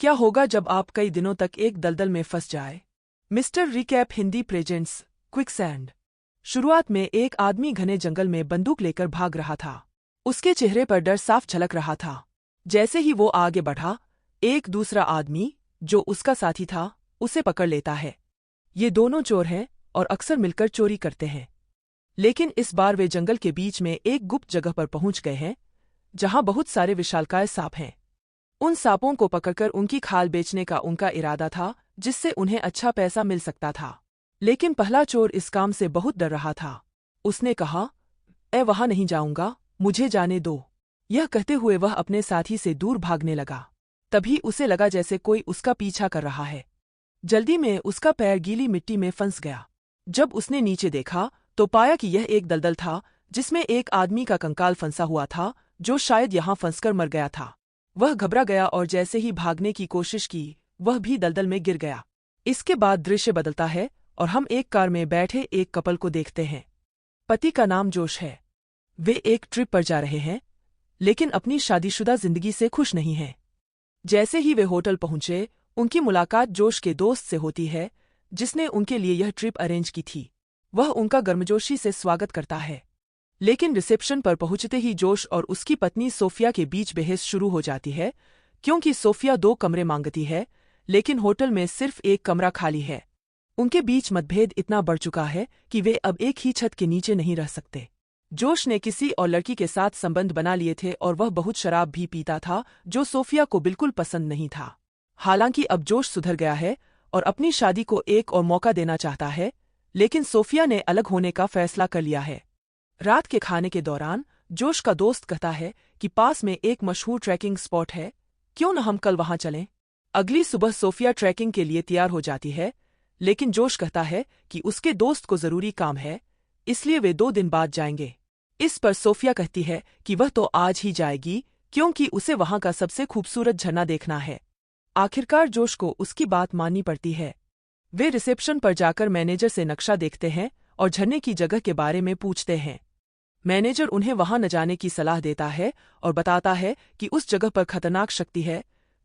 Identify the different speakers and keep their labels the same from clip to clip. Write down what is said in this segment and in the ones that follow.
Speaker 1: क्या होगा जब आप कई दिनों तक एक दलदल में फंस जाए। Mister recap Hindi presents quicksand. शुरुआत में एक आदमी घने जंगल में बंदूक लेकर भाग रहा था। उसके चेहरे पर डर साफ झलक रहा था। जैसे ही वो आगे बढ़ा, एक दूसरा आदमी जो उसका साथी था उसे पकड़ लेता है। ये दोनों चोर हैं और अक्सर मिलकर चोरी करते हैं। लेकिन इस बार वे जंगल के बीच में एक गुप्त जगह पर पहुंच गए हैं जहां बहुत सारे विशालकाय सांप हैं। उन सांपों को पकड़कर उनकी खाल बेचने का उनका इरादा था, जिससे उन्हें अच्छा पैसा मिल सकता था। लेकिन पहला चोर इस काम से बहुत डर रहा था। उसने कहा, मैं वहां नहीं जाऊंगा, मुझे जाने दो। यह कहते हुए वह अपने साथी से दूर भागने लगा। तभी उसे लगा जैसे कोई उसका पीछा कर रहा है। जल्दी में उसका पैर गीली मिट्टी में फंस गया। जब उसने नीचे देखा तो पाया कि यह एक दलदल था जिसमें एक आदमी का कंकाल फंसा हुआ था, जो शायद यहां फंसकर मर गया था। वह घबरा गया और जैसे ही भागने की कोशिश की, वह भी दलदल में गिर गया। इसके बाद दृश्य बदलता है और हम एक कार में बैठे एक कपल को देखते हैं। पति का नाम जोश है। वे एक ट्रिप पर जा रहे हैं, लेकिन अपनी शादीशुदा जिंदगी से खुश नहीं हैं। जैसे ही वे होटल पहुंचे, उनकी मुलाकात जोश के दोस्त से होती है, जिसने उनके लिए यह ट्रिप अरेंज की थी। वह उनका गर्मजोशी से स्वागत करता है। लेकिन रिसेप्शन पर पहुंचते ही जोश और उसकी पत्नी सोफिया के बीच बहस शुरू हो जाती है, क्योंकि सोफिया 2 कमरे मांगती है, लेकिन होटल में सिर्फ एक कमरा खाली है। उनके बीच मतभेद इतना बढ़ चुका है कि वे अब एक ही छत के नीचे नहीं रह सकते। जोश ने किसी और लड़की के साथ संबंध बना लिए थे और वह बहुत शराब भी पीता था, जो सोफिया को बिल्कुल पसंद नहीं था। हालांकि अब जोश सुधर गया है और अपनी शादी को एक और मौका देना चाहता है, लेकिन सोफिया ने अलग होने का फैसला कर लिया है। रात के खाने के दौरान जोश का दोस्त कहता है कि पास में एक मशहूर ट्रैकिंग स्पॉट है, क्यों न हम कल वहां चलें। अगली सुबह सोफिया ट्रैकिंग के लिए तैयार हो जाती है, लेकिन जोश कहता है कि उसके दोस्त को जरूरी काम है, इसलिए वे 2 दिन बाद जाएंगे। इस पर सोफिया कहती है कि वह तो आज ही जाएगी, क्योंकि उसे वहां का सबसे खूबसूरत झरना देखना है। आखिरकार जोश को उसकी बात माननी पड़ती है। वे रिसेप्शन पर जाकर मैनेजर से नक्शा देखते हैं और झरने की जगह के बारे में पूछते हैं। मैनेजर उन्हें वहां न जाने की सलाह देता है और बताता है कि उस जगह पर खतरनाक शक्ति है,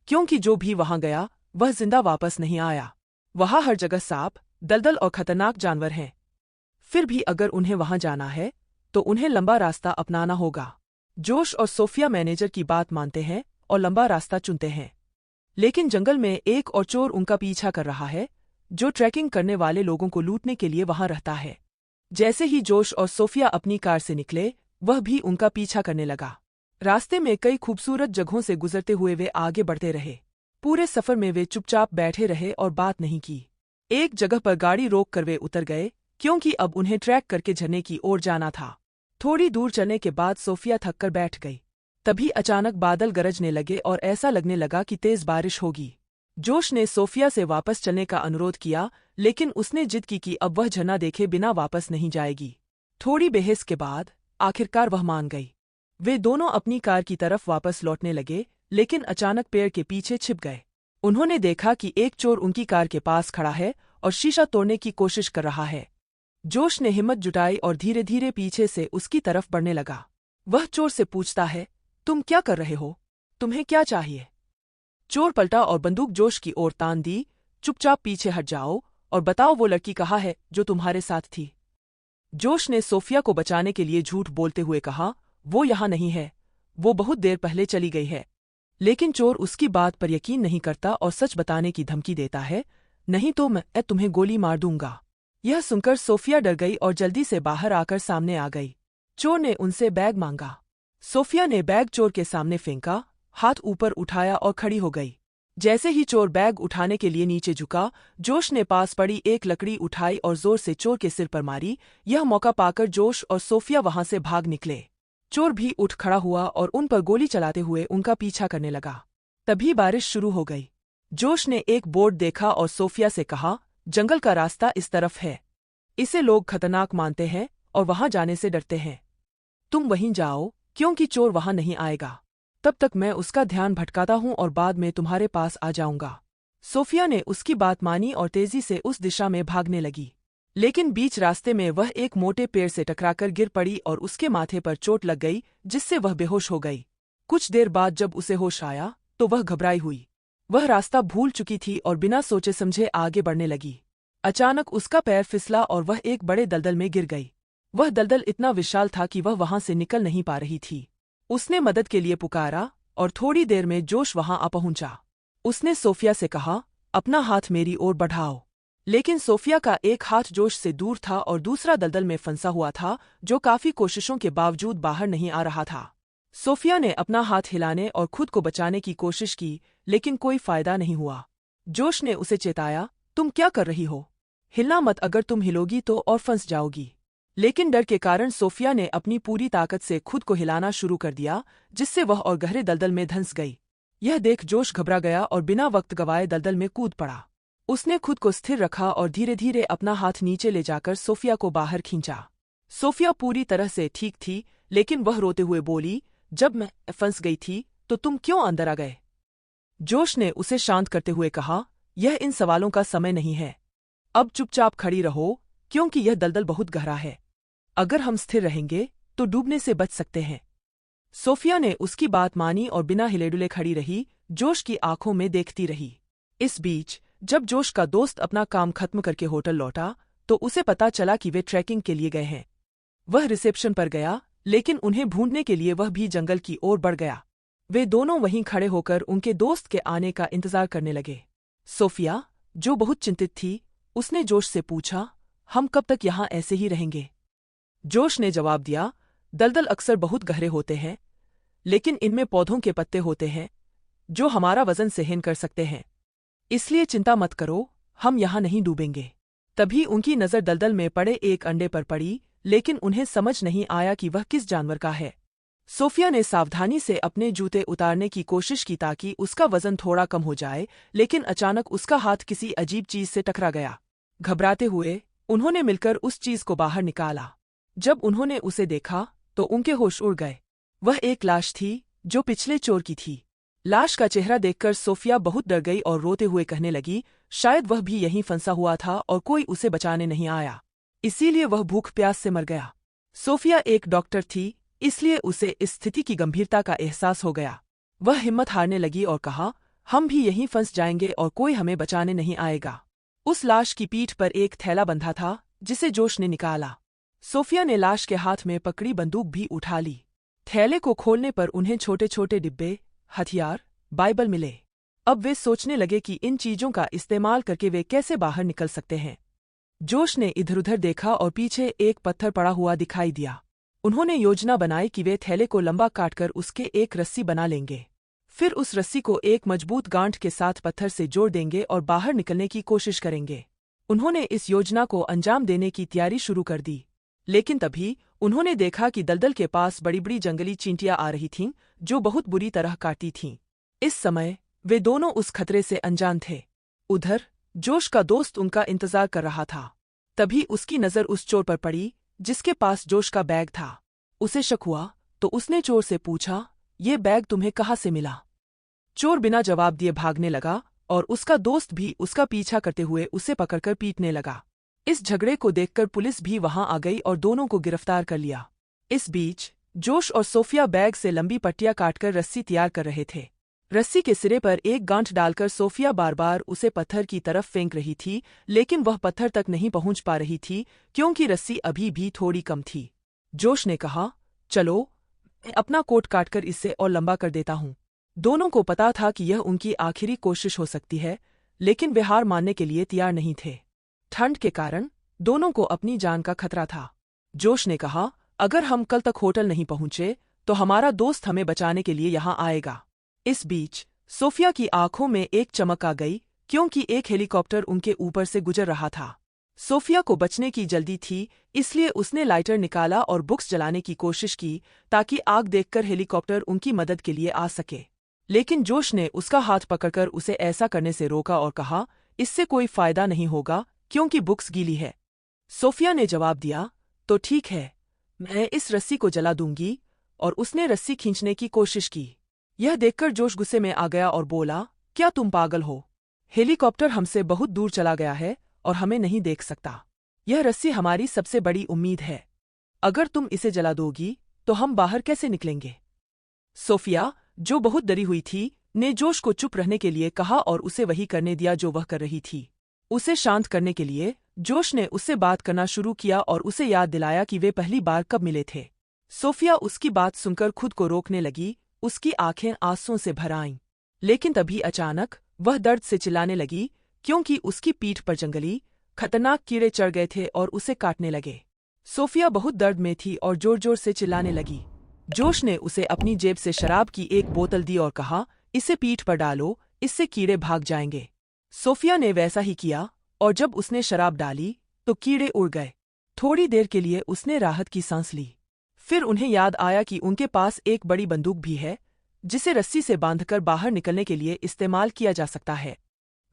Speaker 1: क्योंकि जो भी वहां गया वह जिंदा वापस नहीं आया। वहां हर जगह सांप, दलदल और खतरनाक जानवर हैं। फिर भी अगर उन्हें वहां जाना है तो उन्हें लंबा रास्ता अपनाना होगा। जोश और सोफिया मैनेजर की बात मानते हैं और लंबा रास्ता चुनते हैं। लेकिन जंगल में एक और चोर उनका पीछा कर रहा है, जो ट्रैकिंग करने वाले लोगों को लूटने के लिए वहां रहता है। जैसे ही जोश और सोफिया अपनी कार से निकले, वह भी उनका पीछा करने लगा। रास्ते में कई खूबसूरत जगहों से गुजरते हुए वे आगे बढ़ते रहे। पूरे सफर में वे चुपचाप बैठे रहे और बात नहीं की। एक जगह पर गाड़ी रोक कर वे उतर गए, क्योंकि अब उन्हें ट्रैक करके झरने की ओर जाना था। थोड़ी दूर चलने के बाद सोफिया थककर बैठ गई। तभी अचानक बादल गरजने लगे और ऐसा लगने लगा कि तेज बारिश होगी। जोश ने सोफिया से वापस चलने का अनुरोध किया, लेकिन उसने जिद की कि अब वह झरना देखे बिना वापस नहीं जाएगी। थोड़ी बहस के बाद आखिरकार वह मान गई। वे दोनों अपनी कार की तरफ वापस लौटने लगे, लेकिन अचानक पेड़ के पीछे छिप गए। उन्होंने देखा कि एक चोर उनकी कार के पास खड़ा है और शीशा तोड़ने की कोशिश कर रहा है। जोश ने हिम्मत जुटाई और धीरे धीरे पीछे से उसकी तरफ बढ़ने लगा। वह चोर से पूछता है, तुम क्या कर रहे हो? तुम्हें क्या चाहिए? चोर पलटा और बंदूक जोश की ओर तान दी। चुपचाप पीछे हट जाओ और बताओ वो लड़की कहाँ है जो तुम्हारे साथ थी। जोश ने सोफिया को बचाने के लिए झूठ बोलते हुए कहा, वो यहाँ नहीं है, वो बहुत देर पहले चली गई है। लेकिन चोर उसकी बात पर यकीन नहीं करता और सच बताने की धमकी देता है, नहीं तो मैं तुम्हें गोली मार दूंगा। यह सुनकर सोफिया डर गई और जल्दी से बाहर आकर सामने आ गई। चोर ने उनसे बैग मांगा। सोफिया ने बैग चोर के सामने फेंका, हाथ ऊपर उठाया और खड़ी हो गई। जैसे ही चोर बैग उठाने के लिए नीचे झुका, जोश ने पास पड़ी एक लकड़ी उठाई और जोर से चोर के सिर पर मारी। यह मौका पाकर जोश और सोफिया वहां से भाग निकले। चोर भी उठ खड़ा हुआ और उन पर गोली चलाते हुए उनका पीछा करने लगा। तभी बारिश शुरू हो गई। जोश ने एक बोर्ड देखा और सोफिया से कहा, जंगल का रास्ता इस तरफ है। इसे लोग खतरनाक मानते हैं और वहां जाने से डरते हैं। तुम वहीं जाओ, क्योंकि चोर वहां नहीं आएगा। तब तक मैं उसका ध्यान भटकाता हूं और बाद में तुम्हारे पास आ जाऊंगा। सोफिया ने उसकी बात मानी और तेजी से उस दिशा में भागने लगी। लेकिन बीच रास्ते में वह एक मोटे पेड़ से टकराकर गिर पड़ी और उसके माथे पर चोट लग गई, जिससे वह बेहोश हो गई। कुछ देर बाद जब उसे होश आया तो वह घबराई हुई। वह रास्ता भूल चुकी थी और बिना सोचे समझे आगे बढ़ने लगी। अचानक उसका पैर फिसला और वह एक बड़े दलदल में गिर गई। वह दलदल इतना विशाल था कि वह वहां से निकल नहीं पा रही थी। उसने मदद के लिए पुकारा और थोड़ी देर में जोश वहां आ पहुंचा। उसने सोफिया से कहा, अपना हाथ मेरी ओर बढ़ाओ। लेकिन सोफिया का एक हाथ जोश से दूर था और दूसरा दलदल में फंसा हुआ था, जो काफी कोशिशों के बावजूद बाहर नहीं आ रहा था। सोफिया ने अपना हाथ हिलाने और खुद को बचाने की कोशिश की, लेकिन कोई फायदा नहीं हुआ। जोश ने उसे चेताया, तुम क्या कर रही हो? हिलना मत, अगर तुम हिलोगी तो और फंस जाओगी। लेकिन डर के कारण सोफिया ने अपनी पूरी ताकत से खुद को हिलाना शुरू कर दिया, जिससे वह और गहरे दलदल में धंस गई। यह देख जोश घबरा गया और बिना वक्त गवाए दलदल में कूद पड़ा। उसने खुद को स्थिर रखा और धीरे धीरे अपना हाथ नीचे ले जाकर सोफिया को बाहर खींचा। सोफिया पूरी तरह से ठीक थी, लेकिन वह रोते हुए बोली, जब मैं फंस गई थी तो तुम क्यों अंदर आ गए? जोश ने उसे शांत करते हुए कहा, यह इन सवालों का समय नहीं है। अब चुपचाप खड़ी रहो, क्योंकि यह दलदल बहुत गहरा है। अगर हम स्थिर रहेंगे तो डूबने से बच सकते हैं। सोफिया ने उसकी बात मानी और बिना हिलेडुले खड़ी रही, जोश की आंखों में देखती रही। इस बीच जब जोश का दोस्त अपना काम खत्म करके होटल लौटा तो उसे पता चला कि वे ट्रैकिंग के लिए गए हैं। वह रिसेप्शन पर गया, लेकिन उन्हें ढूंढने के लिए वह भी जंगल की ओर बढ़ गया। वे दोनों वहीं खड़े होकर उनके दोस्त के आने का इंतजार करने लगे। सोफिया, जो बहुत चिंतित थी, उसने जोश से पूछा, हम कब तक यहाँ ऐसे ही रहेंगे? जोश ने जवाब दिया, दलदल अक्सर बहुत गहरे होते हैं, लेकिन इनमें पौधों के पत्ते होते हैं जो हमारा वजन सहन कर सकते हैं। इसलिए चिंता मत करो, हम यहाँ नहीं डूबेंगे। तभी उनकी नज़र दलदल में पड़े एक अंडे पर पड़ी, लेकिन उन्हें समझ नहीं आया कि वह किस जानवर का है। सोफिया ने सावधानी से अपने जूते उतारने की कोशिश की ताकि उसका वजन थोड़ा कम हो जाए, लेकिन अचानक उसका हाथ किसी अजीब चीज से टकरा गया। घबराते हुए उन्होंने मिलकर उस चीज को बाहर निकाला। जब उन्होंने उसे देखा तो उनके होश उड़ गए। वह एक लाश थी जो पिछले चोर की थी। लाश का चेहरा देखकर सोफिया बहुत डर गई और रोते हुए कहने लगी, शायद वह भी यहीं फंसा हुआ था और कोई उसे बचाने नहीं आया, इसीलिए वह भूख प्यास से मर गया। सोफिया एक डॉक्टर थी, इसलिए उसे इस स्थिति की गंभीरता का एहसास हो गया। वह हिम्मत हारने लगी और कहा, हम भी यहीं फंस जाएंगे और कोई हमें बचाने नहीं आएगा। उस लाश की पीठ पर एक थैला बंधा था, जिसे जोश ने निकाला। सोफिया ने लाश के हाथ में पकड़ी बंदूक भी उठा ली। थैले को खोलने पर उन्हें छोटे छोटे डिब्बे, हथियार, बाइबल मिले। अब वे सोचने लगे कि इन चीजों का इस्तेमाल करके वे कैसे बाहर निकल सकते हैं। जोश ने इधर उधर देखा और पीछे एक पत्थर पड़ा हुआ दिखाई दिया। उन्होंने योजना बनाई कि वे थैले को लंबा काटकर उसके एक रस्सी बना लेंगे। फिर उस रस्सी को एक मजबूत गांठ के साथ पत्थर से जोड़ देंगे और बाहर निकलने की कोशिश करेंगे। उन्होंने इस योजना को अंजाम देने की तैयारी शुरू कर दी। लेकिन तभी उन्होंने देखा कि दलदल के पास बड़ी बड़ी जंगली चींटियां आ रही थीं, जो बहुत बुरी तरह काटती थीं। इस समय वे दोनों उस खतरे से अनजान थे। उधर जोश का दोस्त उनका इंतजार कर रहा था। तभी उसकी नज़र उस चोर पर पड़ी जिसके पास जोश का बैग था। उसे शक हुआ तो उसने चोर से पूछा, ये बैग तुम्हें कहाँ से मिला? चोर बिना जवाब दिए भागने लगा और उसका दोस्त भी उसका पीछा करते हुए उसे पकड़कर पीटने लगा। इस झगड़े को देखकर पुलिस भी वहां आ गई और दोनों को गिरफ्तार कर लिया। इस बीच जोश और सोफिया बैग से लंबी पट्टियां काटकर रस्सी तैयार कर रहे थे। रस्सी के सिरे पर एक गांठ डालकर सोफिया बार बार उसे पत्थर की तरफ फेंक रही थी, लेकिन वह पत्थर तक नहीं पहुंच पा रही थी क्योंकि रस्सी अभी भी थोड़ी कम थी। जोश ने कहा, चलो मैं अपना कोट काटकर इससे और लंबा कर देता हूं। दोनों को पता था कि यह उनकी आखिरी कोशिश हो सकती है, लेकिन वे हार मानने के लिए तैयार नहीं थे। ठंड के कारण दोनों को अपनी जान का खतरा था। जोश ने कहा, अगर हम कल तक होटल नहीं पहुंचे तो हमारा दोस्त हमें बचाने के लिए यहाँ आएगा। इस बीच सोफिया की आंखों में एक चमक आ गई क्योंकि एक हेलीकॉप्टर उनके ऊपर से गुजर रहा था। सोफिया को बचने की जल्दी थी, इसलिए उसने लाइटर निकाला और बुक्स जलाने की कोशिश की ताकि आग देखकर हेलीकॉप्टर उनकी मदद के लिए आ सके। लेकिन जोश ने उसका हाथ पकड़कर उसे ऐसा करने से रोका और कहा, इससे कोई फायदा नहीं होगा क्योंकि बुक्स गीली है। सोफिया ने जवाब दिया, तो ठीक है, मैं इस रस्सी को जला दूंगी, और उसने रस्सी खींचने की कोशिश की। यह देखकर जोश गुस्से में आ गया और बोला, क्या तुम पागल हो? हेलीकॉप्टर हमसे बहुत दूर चला गया है और हमें नहीं देख सकता। यह रस्सी हमारी सबसे बड़ी उम्मीद है। अगर तुम इसे जला दोगी तो हम बाहर कैसे निकलेंगे? सोफिया, जो बहुत डरी हुई थी, ने जोश को चुप रहने के लिए कहा और उसे वही करने दिया जो वह कर रही थी। उसे शांत करने के लिए जोश ने उससे बात करना शुरू किया और उसे याद दिलाया कि वे पहली बार कब मिले थे। सोफिया उसकी बात सुनकर खुद को रोकने लगी, उसकी आंखें आंसुओं से भर आईं। लेकिन तभी अचानक वह दर्द से चिल्लाने लगी, क्योंकि उसकी पीठ पर जंगली खतरनाक कीड़े चढ़ गए थे और उसे काटने लगे। सोफिया बहुत दर्द में थी और जोर जोर से चिल्लाने लगी। जोश ने उसे अपनी जेब से शराब की एक बोतल दी और कहा, इसे पीठ पर डालो, इससे कीड़े भाग जाएंगे। सोफिया ने वैसा ही किया और जब उसने शराब डाली तो कीड़े उड़ गए। थोड़ी देर के लिए उसने राहत की सांस ली। फिर उन्हें याद आया कि उनके पास एक बड़ी बंदूक भी है, जिसे रस्सी से बांधकर बाहर निकलने के लिए इस्तेमाल किया जा सकता है।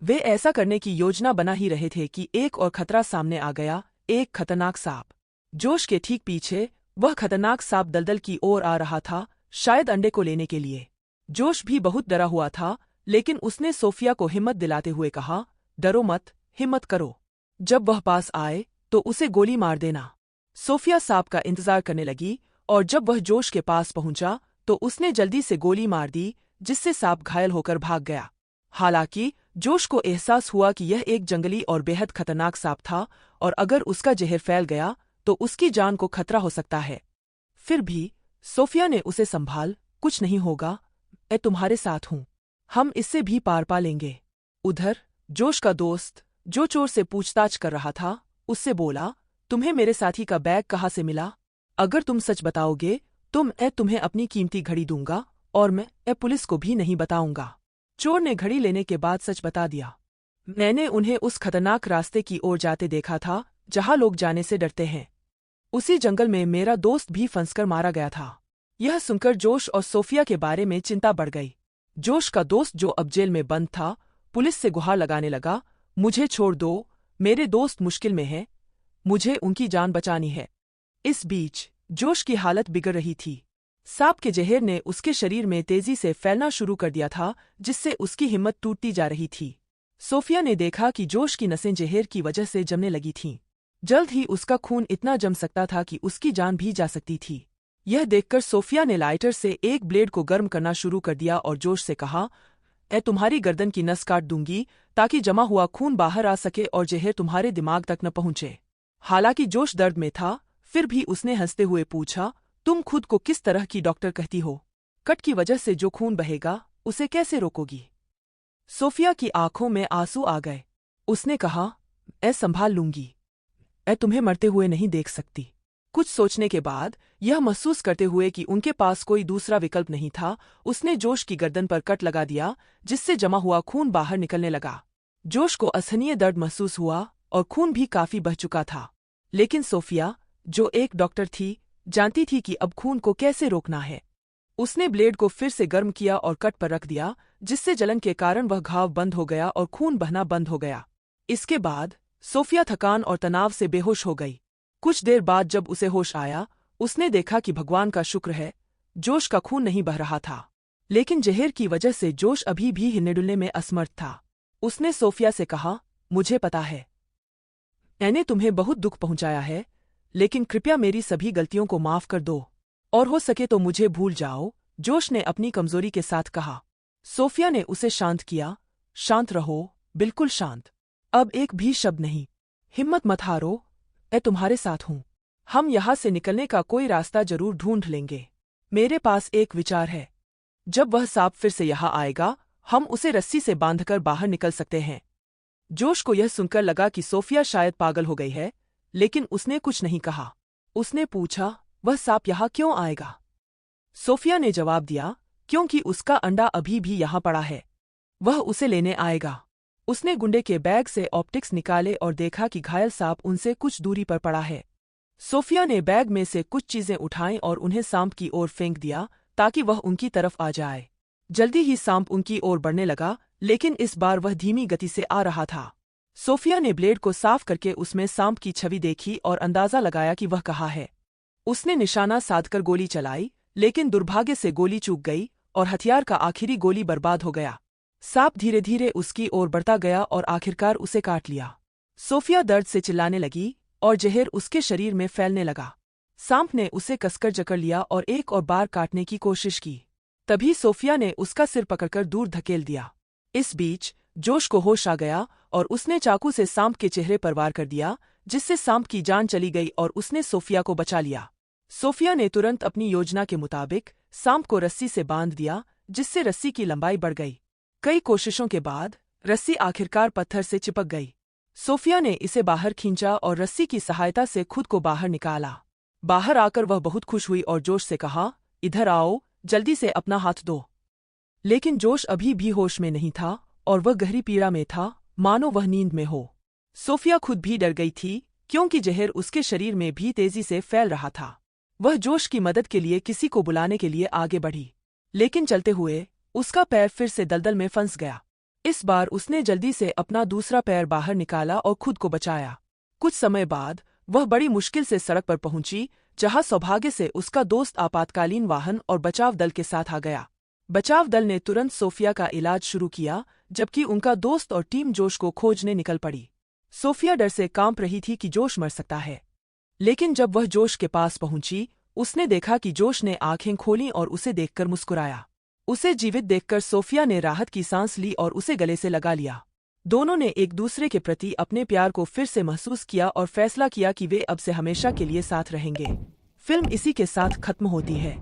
Speaker 1: वे ऐसा करने की योजना बना ही रहे थे कि एक और खतरा सामने आ गया, एक खतरनाक सांप। जोश के ठीक पीछे वह खतरनाक सांप दलदल की ओर आ रहा था, शायद अंडे को लेने के लिए। जोश भी बहुत डरा हुआ था, लेकिन उसने सोफिया को हिम्मत दिलाते हुए कहा, डरो मत, हिम्मत करो। जब वह पास आए तो उसे गोली मार देना। सोफिया सांप का इंतजार करने लगी और जब वह जोश के पास पहुंचा तो उसने जल्दी से गोली मार दी, जिससे सांप घायल होकर भाग गया। हालांकि जोश को एहसास हुआ कि यह एक जंगली और बेहद खतरनाक सांप था और अगर उसका जहर फैल गया तो उसकी जान को खतरा हो सकता है। फिर भी सोफिया ने उसे संभाल, कुछ नहीं होगा, मैं तुम्हारे साथ हूँ, हम इससे भी पार पा लेंगे। उधर जोश का दोस्त, जो चोर से पूछताछ कर रहा था, उससे बोला, तुम्हें मेरे साथी का बैग कहाँ से मिला? अगर तुम सच बताओगे तो मैं तुम्हें अपनी कीमती घड़ी दूंगा और मैं पुलिस को भी नहीं बताऊंगा। चोर ने घड़ी लेने के बाद सच बता दिया। मैंने उन्हें उस खतरनाक रास्ते की ओर जाते देखा था जहां लोग जाने से डरते हैं। उसी जंगल में मेरा दोस्त भी फंसकर मारा गया था। यह सुनकर जोश और सोफिया के बारे में चिंता बढ़ गई। जोश का दोस्त, जो अब जेल में बंद था, पुलिस से गुहार लगाने लगा, मुझे छोड़ दो, मेरे दोस्त मुश्किल में हैं, मुझे उनकी जान बचानी है। इस बीच जोश की हालत बिगड़ रही थी। सांप के जहर ने उसके शरीर में तेजी से फैलना शुरू कर दिया था, जिससे उसकी हिम्मत टूटती जा रही थी। सोफिया ने देखा कि जोश की नसें जहर की वजह से जमने लगी थीं। जल्द ही उसका खून इतना जम सकता था कि उसकी जान भी जा सकती थी। यह देखकर सोफिया ने लाइटर से एक ब्लेड को गर्म करना शुरू कर दिया और जोश से कहा, मैं तुम्हारी गर्दन की नस काट दूंगी ताकि जमा हुआ खून बाहर आ सके और जहर तुम्हारे दिमाग तक न पहुंचे। हालांकि जोश दर्द में था, फिर भी उसने हंसते हुए पूछा, तुम खुद को किस तरह की डॉक्टर कहती हो? कट की वजह से जो खून बहेगा उसे कैसे रोकोगी? सोफिया की आंखों में आंसू आ गए। उसने कहा, मैं संभाल लूंगी, मैं तुम्हें मरते हुए नहीं देख सकती। कुछ सोचने के बाद, यह महसूस करते हुए कि उनके पास कोई दूसरा विकल्प नहीं था, उसने जोश की गर्दन पर कट लगा दिया, जिससे जमा हुआ खून बाहर निकलने लगा। जोश को असहनीय दर्द महसूस हुआ और खून भी काफी बह चुका था। लेकिन सोफिया, जो एक डॉक्टर थी, जानती थी कि अब खून को कैसे रोकना है। उसने ब्लेड को फिर से गर्म किया और कट पर रख दिया, जिससे जलन के कारण वह घाव बंद हो गया और खून बहना बंद हो गया। इसके बाद सोफिया थकान और तनाव से बेहोश हो गई। कुछ देर बाद जब उसे होश आया, उसने देखा कि भगवान का शुक्र है, जोश का खून नहीं बह रहा था। लेकिन जहर की वजह से जोश अभी भी हिलने डुलने में असमर्थ था। उसने सोफिया से कहा, मुझे पता है, मैंने तुम्हें बहुत दुख पहुंचाया है, लेकिन कृपया मेरी सभी गलतियों को माफ कर दो और हो सके तो मुझे भूल जाओ, जोश ने अपनी कमजोरी के साथ कहा। सोफिया ने उसे शांत किया, शांत रहो, बिल्कुल शांत, अब एक भी शब्द नहीं, हिम्मत मत हारो, मैं तुम्हारे साथ हूँ, हम यहाँ से निकलने का कोई रास्ता जरूर ढूंढ लेंगे। मेरे पास एक विचार है, जब वह सांप फिर से यहाँ आएगा, हम उसे रस्सी से बांधकर बाहर निकल सकते हैं। जोश को यह सुनकर लगा कि सोफिया शायद पागल हो गई है, लेकिन उसने कुछ नहीं कहा। उसने पूछा, वह सांप यहाँ क्यों आएगा? सोफिया ने जवाब दिया, क्योंकि उसका अंडा अभी भी यहाँ पड़ा है, वह उसे लेने आएगा। उसने गुंडे के बैग से ऑप्टिक्स निकाले और देखा कि घायल सांप उनसे कुछ दूरी पर पड़ा है। सोफिया ने बैग में से कुछ चीजें उठाईं और उन्हें सांप की ओर फेंक दिया ताकि वह उनकी तरफ आ जाए। जल्दी ही सांप उनकी ओर बढ़ने लगा, लेकिन इस बार वह धीमी गति से आ रहा था। सोफिया ने ब्लेड को साफ करके उसमें सांप की छवि देखी और अंदाजा लगाया कि वह कहाँ है। उसने निशाना साधकर गोली चलाई, लेकिन दुर्भाग्य से गोली चूक गई और हथियार का आखिरी गोली बर्बाद हो गया। सांप धीरे धीरे उसकी ओर बढ़ता गया और आखिरकार उसे काट लिया। सोफिया दर्द से चिल्लाने लगी और जहर उसके शरीर में फैलने लगा। सांप ने उसे कसकर जकड़ लिया और एक और बार काटने की कोशिश की। तभी सोफिया ने उसका सिर पकड़कर दूर धकेल दिया। इस बीच जोश को होश आ गया और उसने चाकू से सांप के चेहरे पर वार कर दिया, जिससे सांप की जान चली गई और उसने सोफिया को बचा लिया। सोफिया ने तुरंत अपनी योजना के मुताबिक सांप को रस्सी से बांध दिया, जिससे रस्सी की लंबाई बढ़ गई। कई कोशिशों के बाद रस्सी आखिरकार पत्थर से चिपक गई। सोफिया ने इसे बाहर खींचा और रस्सी की सहायता से खुद को बाहर निकाला। बाहर आकर वह बहुत खुश हुई और जोश से कहा, इधर आओ, जल्दी से अपना हाथ दो। लेकिन जोश अभी भी होश में नहीं था और वह गहरी पीड़ा में था, मानो वह नींद में हो। सोफिया खुद भी डर गई थी, क्योंकि जहर उसके शरीर में भी तेजी से फैल रहा था। वह जोश की मदद के लिए किसी को बुलाने के लिए आगे बढ़ी, लेकिन चलते हुए उसका पैर फिर से दलदल में फंस गया। इस बार उसने जल्दी से अपना दूसरा पैर बाहर निकाला और खुद को बचाया। कुछ समय बाद वह बड़ी मुश्किल से सड़क पर पहुंची, जहां सौभाग्य से उसका दोस्त आपातकालीन वाहन और बचाव दल के साथ आ गया। बचाव दल ने तुरंत सोफिया का इलाज शुरू किया, जबकि उनका दोस्त और टीम जोश को खोजने निकल पड़ी। सोफिया डर से कांप रही थी कि जोश मर सकता है, लेकिन जब वह जोश के पास पहुंची, उसने देखा कि जोश ने आंखें खोलीं और उसे देखकर मुस्कुराया। उसे जीवित देखकर सोफिया ने राहत की सांस ली और उसे गले से लगा लिया। दोनों ने एक दूसरे के प्रति अपने प्यार को फिर से महसूस किया और फैसला किया कि वे अब से हमेशा के लिए साथ रहेंगे। फिल्म इसी के साथ खत्म होती है।